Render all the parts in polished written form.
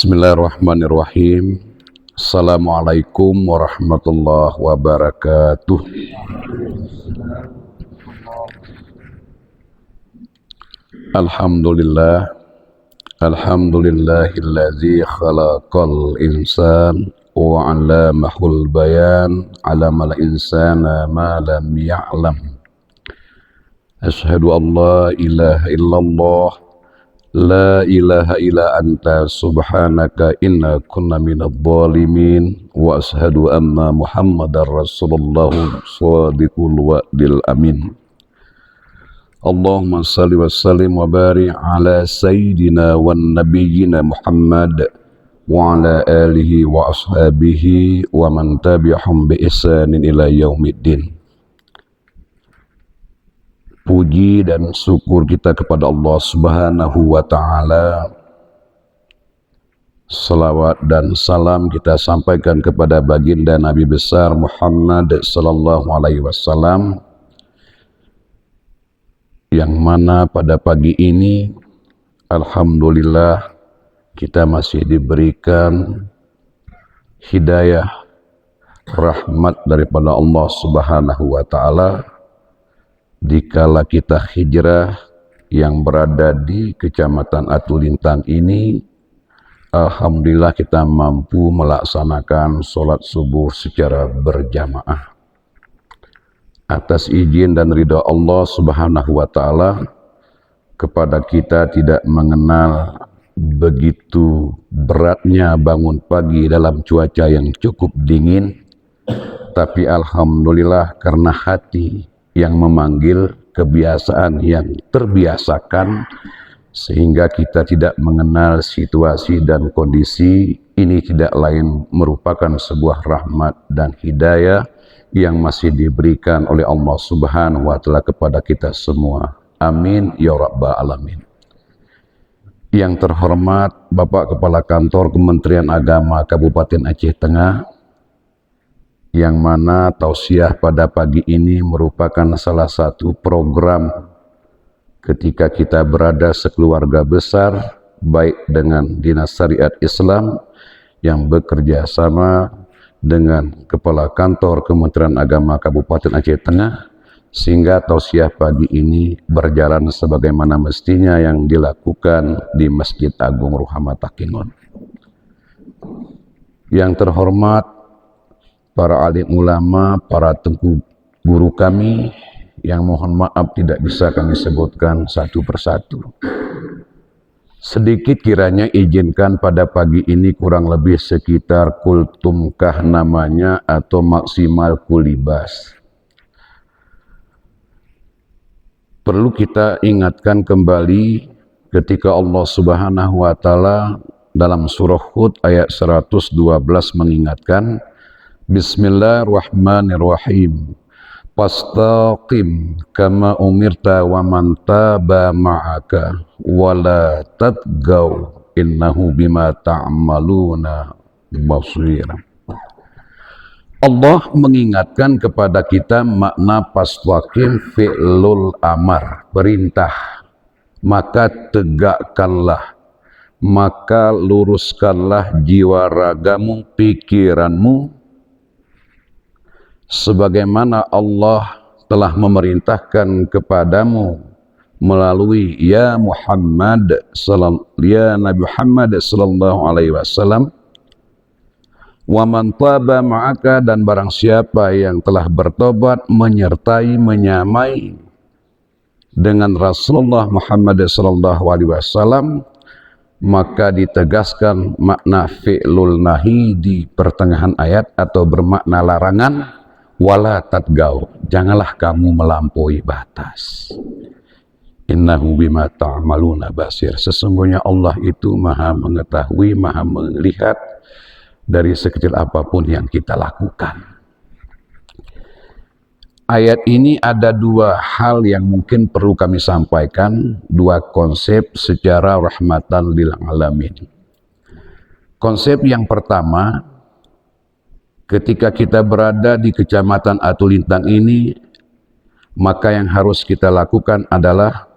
Bismillahirrahmanirrahim. Assalamualaikum warahmatullahi wabarakatuh. Alhamdulillah. Alhamdulillahillazi khalaqal insan wa 'allamahul bayan 'allamal insana ma lam ya'lam. Asyhadu an la ilaha illallah la ilaha illa anta subhanaka inna kunna minadh dhalimin wa ashhadu anna muhammadar rasulullah shadiqul wa'dil amin. Allahumma salli wa sallim wa barik ala sayyidina wan nabiyyina Muhammad wa ala alihi wa ashabihi wa man tabi'ahum bi ihsanin ila yaumiddin. Puji dan syukur kita kepada Allah Subhanahu wa ta'ala. Salawat dan salam kita sampaikan kepada baginda Nabi besar Muhammad sallallahu alaihi wasallam, yang mana pada pagi ini alhamdulillah kita masih diberikan hidayah rahmat daripada Allah Subhanahu wa ta'ala. Dikala kita hijrah yang berada di Kecamatan Atulintang ini, alhamdulillah kita mampu melaksanakan sholat subuh secara berjamaah. Atas izin dan ridha Allah Subhanahu wa ta'ala, kepada kita tidak mengenal begitu beratnya bangun pagi dalam cuaca yang cukup dingin, tapi alhamdulillah karena hati yang memanggil, kebiasaan yang terbiasakan, sehingga kita tidak mengenal situasi dan kondisi ini tidak lain merupakan sebuah rahmat dan hidayah yang masih diberikan oleh Allah Subhanahu wa ta'ala kepada kita semua. Amin ya rabbal alamin. Yang terhormat Bapak Kepala Kantor Kementerian Agama Kabupaten Aceh Tengah, yang mana tausiah pada pagi ini merupakan salah satu program ketika kita berada sekeluarga besar, baik dengan Dinas Syariat Islam yang bekerja sama dengan Kepala Kantor Kementerian Agama Kabupaten Aceh Tengah, sehingga tausiah pagi ini berjalan sebagaimana mestinya yang dilakukan di Masjid Agung Ruhama Takingon. Yang terhormat para alim ulama, para tengku guru kami, yang mohon maaf tidak bisa kami sebutkan satu persatu. Sedikit kiranya izinkan pada pagi ini kurang lebih sekitar kultumkah namanya atau maksimal kulibas. Perlu kita ingatkan kembali ketika Allah Subhanahu wa ta'ala dalam surah Hud ayat 112 mengingatkan, Bismillahirrahmanirrahim. Fastaqim kama umirta wa man taba ma'aka wa la tatgaw innahu bima ta'maluna basir. Allah mengingatkan kepada kita makna fastaqim fi'lul amar, perintah. Maka tegakkanlah, maka luruskanlah jiwa ragamu, pikiranmu, sebagaimana Allah telah memerintahkan kepadamu melalui ya Muhammad ya Nabi Muhammad sallallahu alaihi wasallam. Wa man taba ma'aka, dan barang siapa yang telah bertobat menyertai menyamai dengan Rasulullah Muhammad sallallahu alaihi wasallam, maka ditegaskan makna fi'lul nahi di pertengahan ayat atau bermakna larangan. Wala tatgaw, janganlah kamu melampaui batas. Innahu bima ta'maluna basir. Sesungguhnya Allah itu maha mengetahui, maha melihat dari sekecil apapun yang kita lakukan. Ayat ini ada dua hal yang mungkin perlu kami sampaikan, dua konsep secara rahmatan lil alamin. Konsep yang pertama, ketika kita berada di Kecamatan Atulintang ini, maka yang harus kita lakukan adalah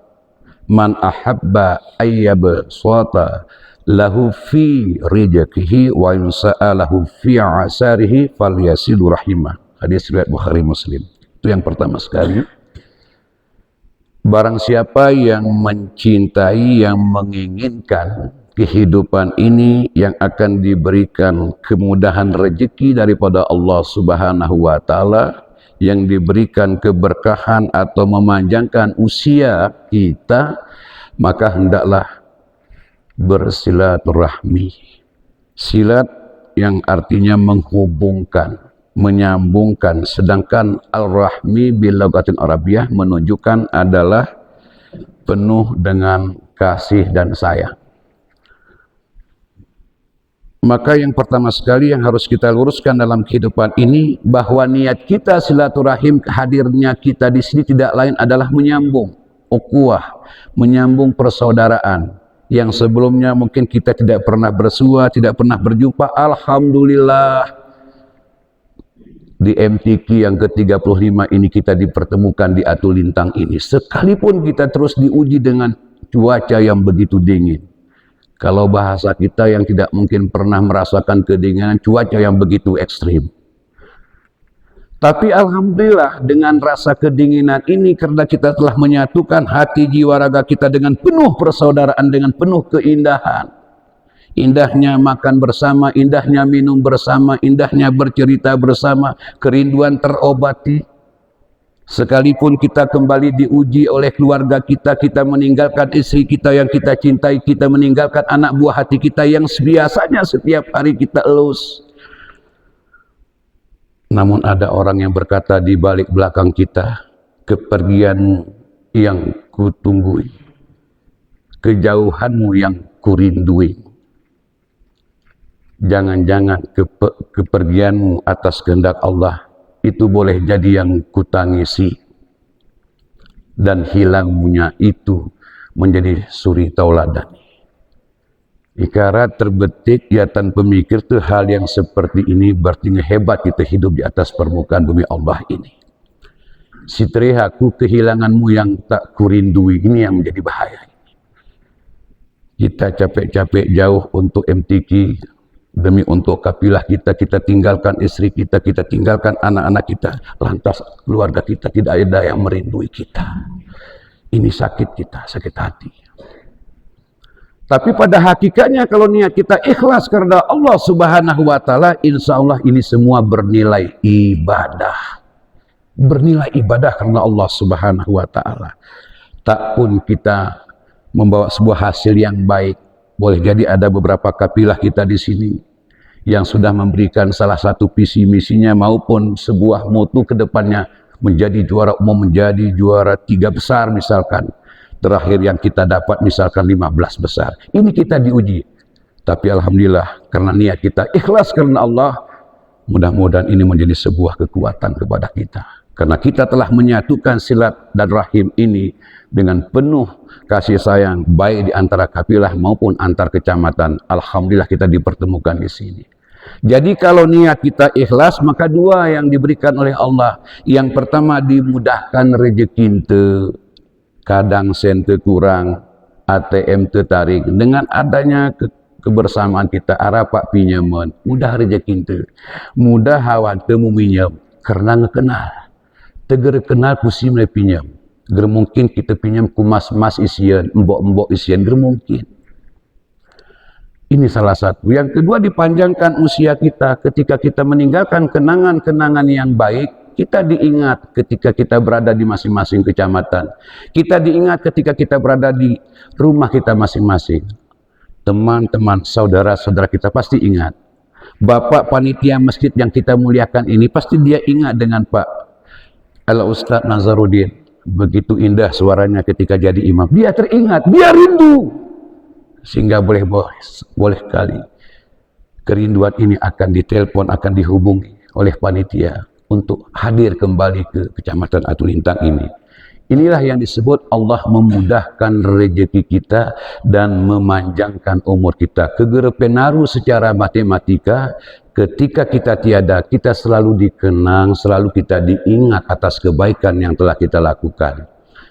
man ahabba ayyab suata lahu fi rizqihi wa yunsa'alahu fi asarihi falyasilu rahimah. Hadis riwayat Bukhari Muslim. Itu yang pertama sekali. Barang siapa yang mencintai, yang menginginkan kehidupan ini yang akan diberikan kemudahan rezeki daripada Allah Subhanahu wa taala, yang diberikan keberkahan atau memanjangkan usia kita, maka hendaklah bersilaturahmi. Silat yang artinya menghubungkan, menyambungkan, sedangkan al-rahmi bil lughatil arabiyyah menunjukkan adalah penuh dengan kasih dan sayang. Maka yang pertama sekali yang harus kita luruskan dalam kehidupan ini, bahwa niat kita silaturahim, hadirnya kita di sini tidak lain adalah menyambung ukhuwah, menyambung persaudaraan yang sebelumnya mungkin kita tidak pernah bersua, tidak pernah berjumpa. Alhamdulillah di MTQ yang ke-35 ini kita dipertemukan di Atulintang ini, sekalipun kita terus diuji dengan cuaca yang begitu dingin. Kalau bahasa kita yang tidak mungkin pernah merasakan kedinginan, cuaca yang begitu ekstrim. Tapi alhamdulillah dengan rasa kedinginan ini, karena kita telah menyatukan hati jiwa raga kita dengan penuh persaudaraan, dengan penuh keindahan. Indahnya makan bersama, indahnya minum bersama, indahnya bercerita bersama, kerinduan terobati. Sekalipun kita kembali diuji oleh keluarga kita, kita meninggalkan istri kita yang kita cintai, kita meninggalkan anak buah hati kita yang biasanya setiap hari kita elus. Namun ada orang yang berkata di balik belakang kita, kepergianmu yang kutunggui, kejauhanmu yang kurindui. Jangan-jangan kepergianmu atas kehendak Allah itu boleh jadi yang kutangisi, dan hilangnya itu menjadi suri tauladan. Ikarat terbetik yatan pemikir tuh hal yang seperti ini, berarti hebat kita hidup di atas permukaan bumi Allah ini. Sitrihaku kehilanganmu yang tak kurindui, ini yang menjadi bahaya. Kita capek-capek jauh untuk MTQ, demi untuk kapilah kita, kita tinggalkan istri kita, kita tinggalkan anak-anak kita, lantas keluarga kita tidak ada yang merindui kita. Ini sakit kita, sakit hati. Tapi pada hakikatnya kalau niat kita ikhlas karena Allah Subhanahu wa taala, insya Allah ini semua bernilai ibadah. Bernilai ibadah karena Allah Subhanahu wa taala. Tak pun kita membawa sebuah hasil yang baik. Boleh jadi ada beberapa kapilah kita di sini yang sudah memberikan salah satu visi misinya maupun sebuah mutu ke depannya menjadi juara umum, menjadi juara 3 besar misalkan. Terakhir yang kita dapat misalkan 15 besar. Ini kita diuji. Tapi alhamdulillah karena niat kita ikhlas karena Allah, mudah-mudahan ini menjadi sebuah kekuatan kepada kita. Karena kita telah menyatukan silat dan rahim ini dengan penuh kasih sayang, baik di antara kabilah maupun antar kecamatan. Alhamdulillah kita dipertemukan di sini. Jadi kalau niat kita ikhlas, maka dua yang diberikan oleh Allah. Yang pertama dimudahkan rezeki, kadang sente kurang, ATM tertarik. Dengan adanya kebersamaan kita, arapak pinjaman, mudah rezeki, mudah hawan temu minjam, karena ngekenal. Teger kenal pusi mulai pinjam. Ger mungkin kita pinjam ku mas-mas isian, mbok-mbok isian, ger mungkin. Ini salah satu. Yang kedua dipanjangkan usia kita. Ketika kita meninggalkan kenangan-kenangan yang baik, kita diingat ketika kita berada di masing-masing kecamatan. Kita diingat ketika kita berada di rumah kita masing-masing. Teman-teman, saudara-saudara kita pasti ingat. Bapak panitia masjid yang kita muliakan ini, pasti dia ingat dengan Pak Al-Ustaz Nazaruddin. Begitu indah suaranya ketika jadi imam. Dia teringat, dia rindu. Sehingga boleh kali kerinduan ini akan ditelepon, akan dihubungi oleh panitia untuk hadir kembali ke Kecamatan Atulintang ini. Inilah yang disebut Allah memudahkan rezeki kita dan memanjangkan umur kita. Kegerepenaru secara matematika, ketika kita tiada, kita selalu dikenang, selalu kita diingat atas kebaikan yang telah kita lakukan.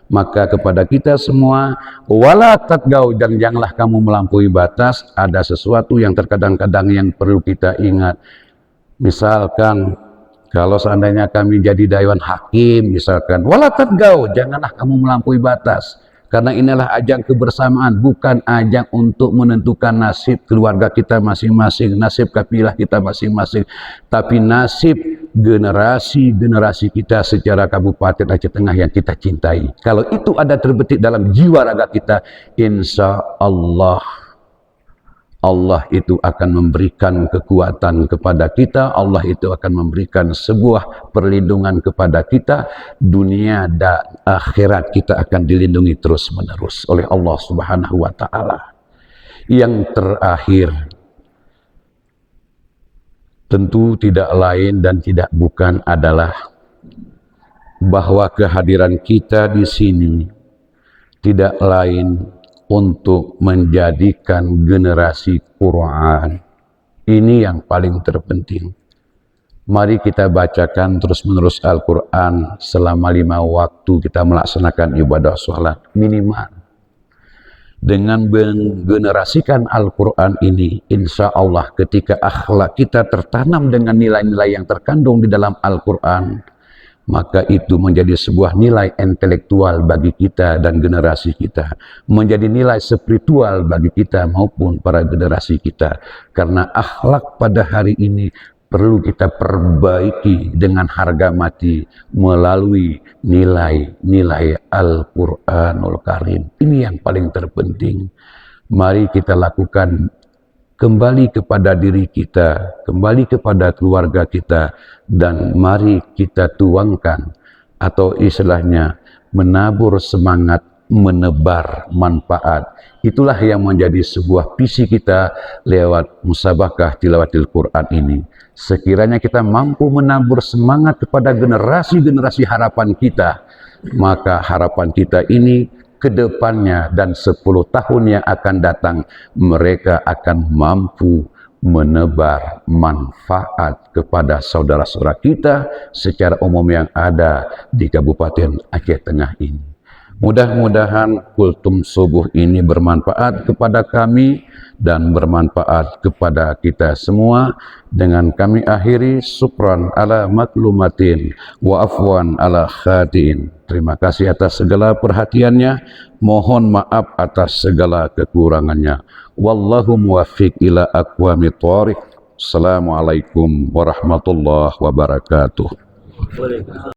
Maka kepada kita semua, wala tatgau, dan janganlah kamu melampaui batas. Ada sesuatu yang terkadang-kadang yang perlu kita ingat. Misalkan kalau seandainya kami jadi dewan hakim, misalkan wala tatgau, janganlah kamu melampaui batas. Karena inilah ajang kebersamaan, bukan ajang untuk menentukan nasib keluarga kita masing-masing, nasib kabilah kita masing-masing, tapi nasib generasi-generasi kita secara Kabupaten Aceh Tengah yang kita cintai. Kalau itu ada terbetik dalam jiwa raga kita, insya Allah Allah itu akan memberikan kekuatan kepada kita, Allah itu akan memberikan sebuah perlindungan kepada kita, dunia dan akhirat kita akan dilindungi terus-menerus oleh Allah Subhanahu wa Ta'ala. Yang terakhir, tentu tidak lain dan tidak bukan adalah bahwa kehadiran kita di sini tidak lain untuk menjadikan generasi Quran. Ini yang paling terpenting. Mari kita bacakan terus-menerus Al-Quran selama 5 waktu kita melaksanakan ibadah sholat minimal. Dengan menggenerasikan Al-Quran ini, insya Allah ketika akhlak kita tertanam dengan nilai-nilai yang terkandung di dalam Al-Quran, maka itu menjadi sebuah nilai intelektual bagi kita dan generasi kita, menjadi nilai spiritual bagi kita maupun para generasi kita. Karena akhlak pada hari ini perlu kita perbaiki dengan harga mati melalui nilai-nilai Al-Quranul Karim. Ini yang paling terpenting. Mari kita lakukan kembali kepada diri kita, kembali kepada keluarga kita, dan mari kita tuangkan atau istilahnya menabur semangat, menebar manfaat. Itulah yang menjadi sebuah visi kita lewat musabakah tilawatil Quran ini. Sekiranya kita mampu menabur semangat kepada generasi-generasi harapan kita, maka harapan kita ini kedepannya dan 10 tahun yang akan datang, mereka akan mampu menebar manfaat kepada saudara-saudara kita secara umum yang ada di Kabupaten Aceh Tengah ini. Mudah-mudahan kultum subuh ini bermanfaat kepada kami dan bermanfaat kepada kita semua. Dengan kami akhiri, syukran ala maklumatin wa afwan ala khatiin. Terima kasih atas segala perhatiannya, mohon maaf atas segala kekurangannya. Wallahu muwaffiq ila aqwamit thoriq. Assalamualaikum warahmatullahi wabarakatuh.